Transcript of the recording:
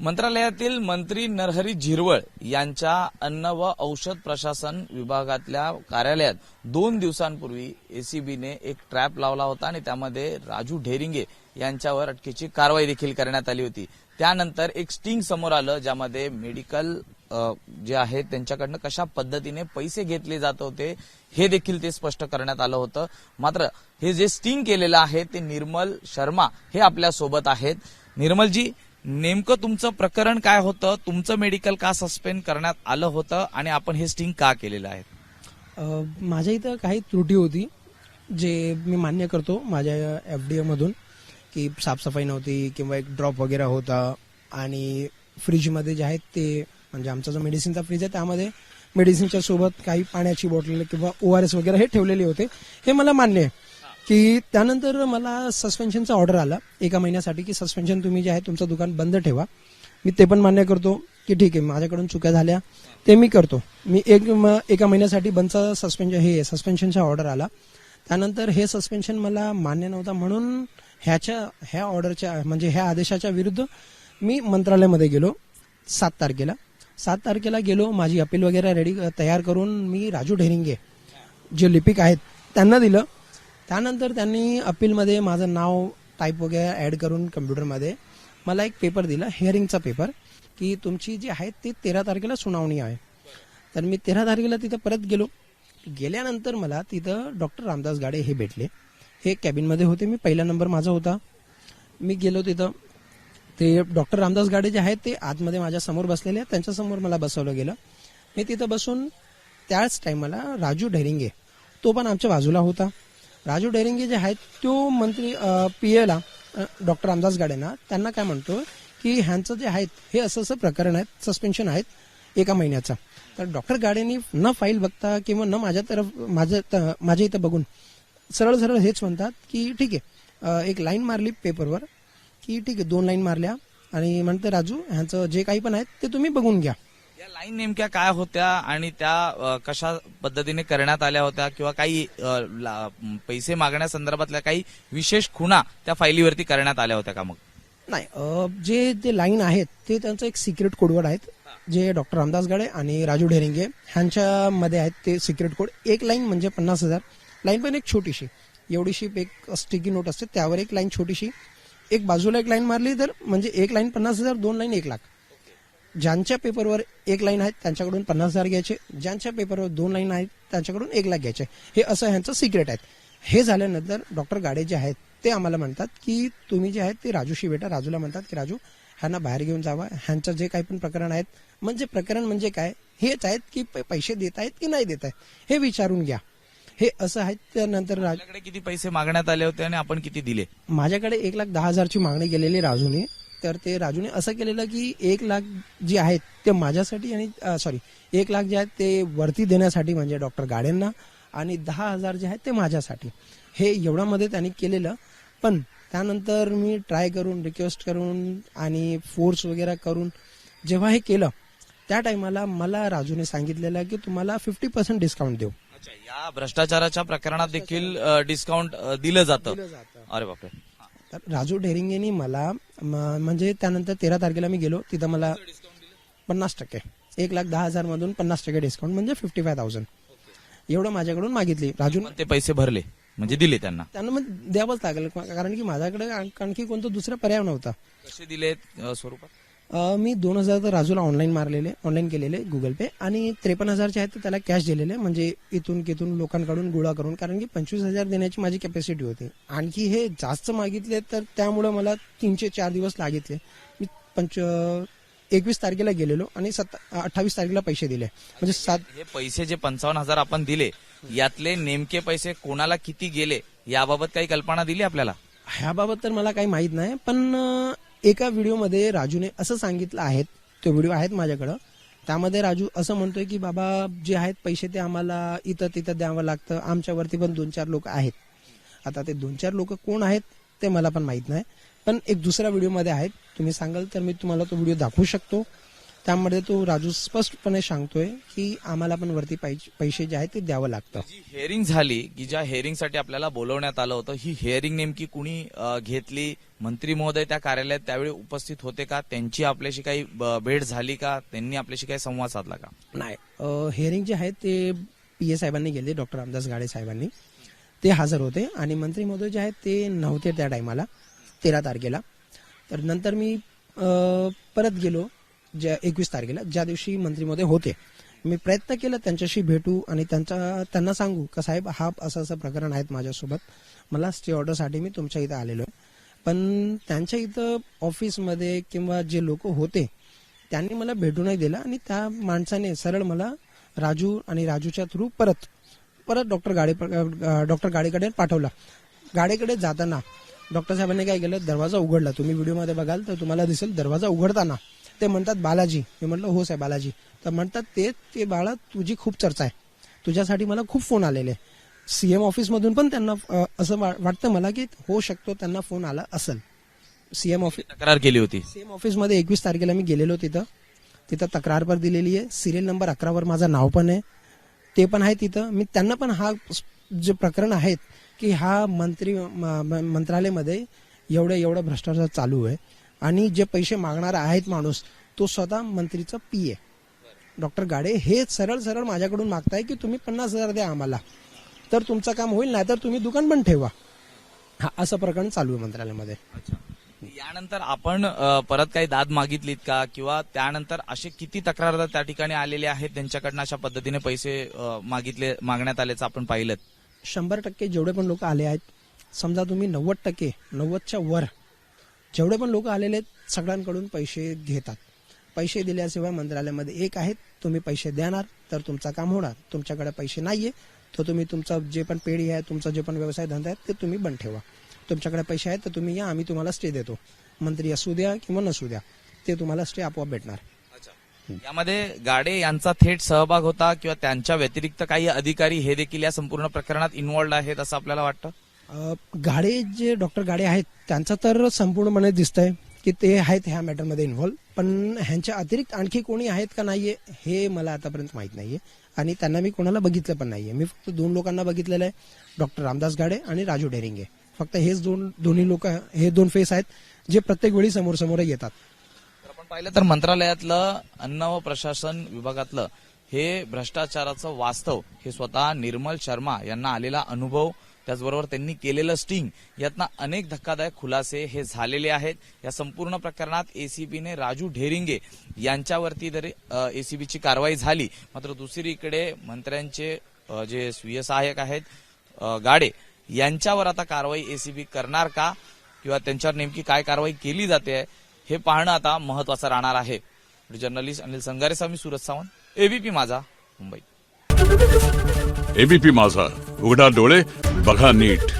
मंत्रालयातील मंत्री नरहरी झिरवळ यांच्या अन्न व औषध प्रशासन विभागातल्या कार्यालयात 2 दिवसांपूर्वी एसीबीने एक ट्रॅप लावला होता आणि त्यामध्ये राजू ढेरिंगे यांच्यावर अटकेची कारवाई देखील करण्यात आली होती। त्यानंतर एक स्टिंग समोर आलं ज्यामध्ये मेडिकल जे आहेत त्यांच्याकडनं कशा पद्धतीने पैसे घेतले जात होते हे देखील ते स्पष्ट करण्यात आलं होतं। मात्र हे जे स्टिंग केलेलं आहे ते निर्मल शर्मा हे आपल्या सोबत आहेत। निर्मलजी, नेमकं तुमचं प्रकरण काय होतं, तुमचं मेडिकल का सस्पेंड करण्यात आलं होतं आणि आपण हे स्टिंग का केलेलं आहे? माझ्या इथं काही त्रुटी होती जे मी मान्य करतो माझ्या एफडीए मधून की साफसफाई नव्हती किंवा एक ड्रॉप वगैरे होता आणि फ्रीजमध्ये जे आहेत ते म्हणजे आमचा जो मेडिसिनचा फ्रीज आहे त्यामध्ये मेडिसिनच्या सोबत काही पाण्याची बॉटल किंवा ORS वगैरे हे ठेवलेले होते, हे मला मान्य आहे की त्यानंतर मला सस्पेन्शनचा ऑर्डर आला 1 महिन्यासाठी की सस्पेन्शन तुम्ही जे आहे तुमचं दुकान बंद ठेवा। मी ते पण मान्य करतो की ठीक आहे माझ्याकडून चुका झाल्या ते मी करतो। मी 1 महिन्यासाठी बंदचा सस्पेन्शनचा ऑर्डर आला। त्यानंतर हे सस्पेन्शन मला मान्य नव्हता म्हणून ह्या ऑर्डरच्या म्हणजे ह्या आदेशाच्या विरुद्ध मी मंत्रालयामध्ये गेलो 7 तारखेला गेलो। माझी अपील वगैरे तयार करून मी राजू ढेरिंगे जे लिपिक आहेत त्यांना दिलं। त्यानंतर त्यांनी अपीलमध्ये माझं नाव टाईप वगैरे ऍड करून कम्प्युटरमध्ये मला एक पेपर दिला, हिअरिंगचा पेपर, की तुमची जी आहे ती 13 तारखेला सुनावणी आहे। तर मी 13 तारखेला तिथं परत गेलो। गेल्यानंतर मला तिथं डॉक्टर रामदास गाडे हे भेटले, हे कॅबिनमध्ये होते, मी पहिला नंबर माझा होता। मी गेलो तिथं, ते डॉक्टर रामदास गाडे जे आहेत ते आतमध्ये माझ्या समोर बसलेले, त्यांच्यासमोर मला बसवलं गेलं। मी तिथं बसून त्याच टाइमला राजू ढेरिंगे तो पण आमच्या बाजूला होता। राजू ढेरिंगे जे आहेत तो मंत्री पीएला डॉक्टर रामदास गाडेंना त्यांना काय म्हणतो की ह्यांचं जे आहेत हे असं प्रकरण आहेत, सस्पेन्शन आहेत 1 महिन्याचा। तर डॉक्टर गाडेंनी न फाईल बघता किंवा न माझ्या इथं बघून सरळ हेच म्हणतात की ठीक आहे, एक लाईन मारली पेपरवर की ठीक आहे 2 लाईन मारल्या आणि म्हणते राजू ह्यांचं जे काही पण आहेत ते तुम्ही बघून घ्या। या लाईन नेमक्या काय होत्या आणि त्या कशा पद्धतीने करण्यात आल्या होत्या किंवा काही पैसे मागण्यासंदर्भातल्या काही विशेष खुणा त्या फाईलीवरती करण्यात आल्या होत्या का? मग नाही, जे लाईन आहेत ते त्यांचं एक सिक्रेट कोडवर्ड आहेत जे डॉक्टर रामदास गाडे आणि राजू ढेरिंगे ह्यांच्यामध्ये आहेत ते सिक्रेट कोड। एक लाईन म्हणजे 50,000, लाईन पण एक छोटीशी एवढीशी एक स्टिकी नोट असते त्यावर एक लाईन छोटीशी, एक बाजूला एक लाईन मारली तर म्हणजे एक लाईन 50,000, 2 लाईन 1 लाख। ज्यांच्या पेपरवर 1 लाईन आहेत त्यांच्याकडून 50,000 घ्यायचे, ज्यांच्या पेपरवर 2 लाईन आहेत त्यांच्याकडून 1 लाख घ्यायचे, हे असं ह्यांचं सिक्रेट आहेत। हे झाल्यानंतर डॉक्टर गाडे जे आहेत ते आम्हाला म्हणतात की तुम्ही जे आहेत ते राजूशी भेटा। राजूला म्हणतात की राजू ह्यांना बाहेर घेऊन जावा, ह्यांचं जे काही पण प्रकरण आहेत म्हणजे प्रकरण म्हणजे काय हेच आहेत की पैसे देत आहेत की नाही देत आहेत हे विचारून घ्या, हे असं आहे। त्यानंतर आपल्याकडे किती पैसे मागण्यात आले होते आणि आपण किती दिले? माझ्याकडे 1,10,000ची मागणी केलेली राजूने। तर ते राजूने असं केलेलं की 1 लाख जे आहेत ते माझ्यासाठी आणि 1 लाख जे आहेत ते वरती देण्यासाठी म्हणजे डॉक्टर गाडेंना आणि 10,000 जे आहेत ते माझ्यासाठी, हे एवढ्यामध्ये त्यांनी केलेलं। पण त्यानंतर मी ट्राय करून रिक्वेस्ट करून आणि फोर्स वगैरे करून जेव्हा हे केलं त्या टाइमाला मला राजूने सांगितलेलं की तुम्हाला 50% डिस्काउंट देऊ। या भ्रष्टाचाराच्या प्रकरणात देखील डिस्काउंट दिलं जातं? अरे बापरे। तर राजू ढेरिंगेनी मला म्हणजे त्यानंतर 13 तारखेला मी गेलो तिथं मला 50%, 1,10,000 मधून 50% डिस्काउंट म्हणजे 55,000 एवढं माझ्याकडून मागितली। राजू ते पैसे भरले म्हणजे दिले त्यांना मग द्यावंच लागेल कारण की माझ्याकडे आणखी कोणतं दुसरं पर्याय नव्हता। कसे दिले स्वरूपात? मी 2,000 तर राजूला ऑनलाईन केलेले गुगल पे आणि 53,000 जे आहेत ते त्याला कॅश दिलेले म्हणजे इथून लोकांकडून गोळा करून, कारण की 25,000 देण्याची माझी कॅपॅसिटी होती। आणखी हे जास्त मागितले तर त्यामुळे मला 3-4 दिवस लागितले। मी 21 तारखेला गेलेलो आणि 28 तारखेला पैसे दिले म्हणजे हे पैसे जे 55,000 आपण दिले यातले नेमके पैसे कोणाला किती गेले याबाबत काही कल्पना दिली आपल्याला? ह्याबाबत तर मला काही माहित नाही, पण एका व्हिडिओमध्ये राजूने असं सांगितलं आहे, तो व्हिडिओ आहेत माझ्याकडं, त्यामध्ये राजू असं म्हणतोय की बाबा जे आहेत पैसे ते आम्हाला इथं तिथं द्यावं लागतं, आमच्यावरती पण 2-4 लोक आहेत। आता ते 2-4 लोक कोण आहेत ते मला पण माहित नाही, पण एक दुसऱ्या व्हिडिओमध्ये आहेत, तुम्ही सांगाल तर मी तुम्हाला तो व्हिडिओ दाखवू शकतो। त्यामध्ये तो राजू स्पष्टपणे सांगतोय की आम्हाला पण वरती पैसे जे आहेत ते द्यावं लागतं. जी हेअरिंग झाली की ज्या हेअरिंगसाठी आपल्याला बोलवण्यात आलं होतं, ही हेअरिंग नेमकी कुणी घेतली? मंत्री महोदय त्या कार्यालयात त्यावेळी उपस्थित होते का? त्यांची आपल्याशी काही भेट झाली का? त्यांनी आपल्याशी काही संवाद साधला का? नाही, हिअरिंग जे आहे ते PA साहेबांनी गेले, डॉक्टर रामदास गाडे साहेबांनी. ते हजर होते आणि मंत्री महोदय जे आहेत ते नव्हते त्या टायमाला, 13 तारखेला. तर नंतर मी परत गेलो 21 तारखेला, ज्या दिवशी मंत्री महोदय होते. मी प्रयत्न केला त्यांच्याशी भेटू आणि त्यांना सांगू का साहेब हा असं प्रकरण आहेत माझ्यासोबत, मला स्टे ऑर्डरसाठी मी तुमच्या इथं आलेलो आहे. पण त्यांच्या इथं ऑफिसमध्ये किंवा जे लोक होते त्यांनी मला भेटू नाही दिला आणि त्या माणसाने सरळ मला राजू आणि राजूच्या थ्रू परत डॉक्टर गाडीकडे पाठवला. गाडीकडे जाताना डॉक्टर साहेबांनी काय केलं, दरवाजा उघडला. तुम्ही व्हिडिओमध्ये बघाल तर तुम्हाला दिसेल दरवाजा उघडताना ते म्हणतात बालाजी. मी म्हटलं हो साहेब बालाजी. तर म्हणतात ते बाळा तुझी खूप चर्चा आहे, तुझ्यासाठी मला खूप फोन आलेले. CM ऑफिसमधून पण त्यांना असं वाटतं मला की होऊ शकतो त्यांना फोन आला असेल. CM ऑफिस तक्रार केली होती. CM ऑफिसमध्ये 21 तारखेला मी गेलेलो तिथं तक्रार पण दिलेली आहे. सिरियल नंबर 11 वर माझं नाव पण आहे, ते पण आहे तिथं. मी त्यांना पण हा जे प्रकरण आहेत की हा मंत्रालयामध्ये एवढं भ्रष्टाचार चालू आहे आणि जे पैसे मागणारा आहेत माणूस तो स्वतः मंत्रीचा PA डॉक्टर गाडे हे सरळ माझ्याकडून मागताय की तुम्ही 50,000 द्या आम्हाला तर तुमचं काम होईल, नाही तर तुम्ही दुकान पण ठेवा. हा असं प्रकरण चालू आहे मंत्रालयामध्ये. यानंतर आपण परत काही दाद मागितलीत का, किंवा त्यानंतर असे किती तक्रारदार त्या ठिकाणी आलेले आहेत त्यांच्याकडनं अशा पद्धतीने पैसे मागण्यात आल्याचं आपण पाहिलं? 100% जेवढे पण लोक आले आहेत, समजा तुम्ही 90%, 90च्या वर जेवढे पण लोक आलेले आहेत सगळ्यांकडून पैसे घेतात. पैसे दिल्याशिवाय मंत्रालयामध्ये एक आहेत, तुम्ही पैसे देणार तर तुमचं काम होणार. तुमच्याकडे पैसे नाहीये तर तुम्ही तुमचं जे पण पेढी आहे, तुमचा जे पण व्यवसाय धंदा आहे ते तुम्ही बंद ठेवा. तुमच्याकडे पैसे आहेत तर तुम्ही या, आम्ही तुम्हाला स्टे देतो. मंत्री असू द्या किंवा नसू द्या, ते तुम्हाला स्टे आपोआप भेटणार. यामध्ये गाडे यांचा थेट सहभाग होता किंवा त्यांच्या व्यतिरिक्त काही अधिकारी हे देखील या संपूर्ण प्रकरणात इन्व्हॉल्ड आहेत असं आपल्याला वाटतं? गाडे जे डॉक्टर गाडे आहेत त्यांचं तर संपूर्णपणे दिसतंय की ते आहेत ह्या मॅटरमध्ये इन्व्हॉल्व. पण ह्यांच्या अतिरिक्त आणखी कोणी आहेत का नाहीये हे मला आतापर्यंत माहित नाहीये आणि त्यांना मी कोणाला बघितलं पण नाहीये. मी फक्त 2 लोकांना बघितलेलं आहे, डॉक्टर रामदास गाडे आणि राजू ढेरिंगे. फक्त हेच दोन्ही लोक, हे 2 फेस आहेत जे प्रत्येक वेळी समोर येतात. आपण पाहिलं तर मंत्रालयातलं अन्न व प्रशासन विभागातलं हे भ्रष्टाचाराचं वास्तव हे स्वतः निर्मल शर्मा यांना आलेला अनुभव, त्याचबरोबर त्यांनी केलेलं स्टिंग, यातनं अनेक धक्कादायक खुलासे हे झालेले आहेत. या संपूर्ण प्रकरणात ACBने राजू ढेरिंगे यांच्यावरती जरी ACBची कारवाई झाली, मात्र दुसरीकडे मंत्र्यांचे जे स्वीय सहाय्यक आहेत गाडे यांच्यावर आता कारवाई ACB करणार का, किंवा त्यांच्यावर नेमकी काय कारवाई केली जाते हे पाहणं आता महत्वाचं राहणार आहे. जर्नलिस्ट अनिल संगारेसह मी सूरज सावंत, ABP माझा, मुंबई. ABP माझा, उघडा डोळे बघा नीट.